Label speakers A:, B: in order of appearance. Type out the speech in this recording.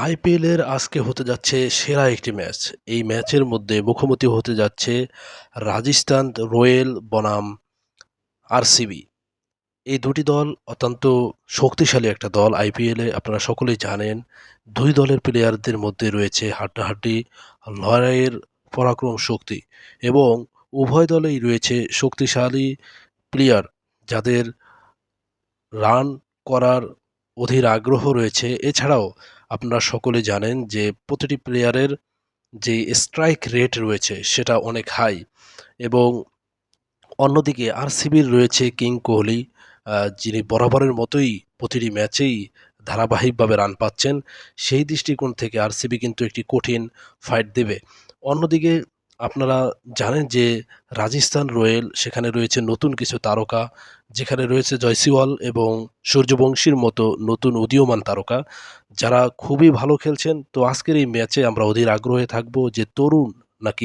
A: আইপিএলের আজকে হতে যাচ্ছে সেরা একটি ম্যাচ। এই ম্যাচের মধ্যে মুখোমুখি হতে যাচ্ছে রাজস্থান রয়্যাল বনাম আরসিবি। এই দুটি দল অত্যন্ত শক্তিশালী একটা দল। আইপিএলে আপনারা সকলেই জানেন, দুই দলের প্লেয়ারদের মধ্যে রয়েছে হাড্ডাহাড্ডি লড়াইয়ের পরাক্রম শক্তি এবং উভয় দলেই রয়েছে শক্তিশালী প্লেয়ার যাদের রান করার অধীর আগ্রহ রয়েছে। এছাড়াও আপনারা সকলে জানেন যে প্রতিটি প্লেয়ারের যে স্ট্রাইক রেট রয়েছে সেটা অনেক হাই এবং অন্যদিকে আরসিবির রয়েছে কিং কোহলি, যিনি বরাবরের মতোই প্রতিটি ম্যাচেই ধারাবাহিকভাবে রান পাচ্ছেন। সেই দৃষ্টিকোণ থেকে আরসিবি কিন্তু একটি কঠিন ফাইট দেবে। অন্যদিকে আপনারা জানেন যে রাজস্থান রয়্যাল, সেখানে রয়েছে নতুন কিছু তারকা, যেখানে রয়েছে জয়সওয়াল এবং সূর্যবংশীর মতো নতুন উদীয়মান তারকা, যারা খুবই ভালো খেলছেন। তো আজকের এই ম্যাচে আমরা অধীর আগ্রহে থাকবো যে তরুণ নাকি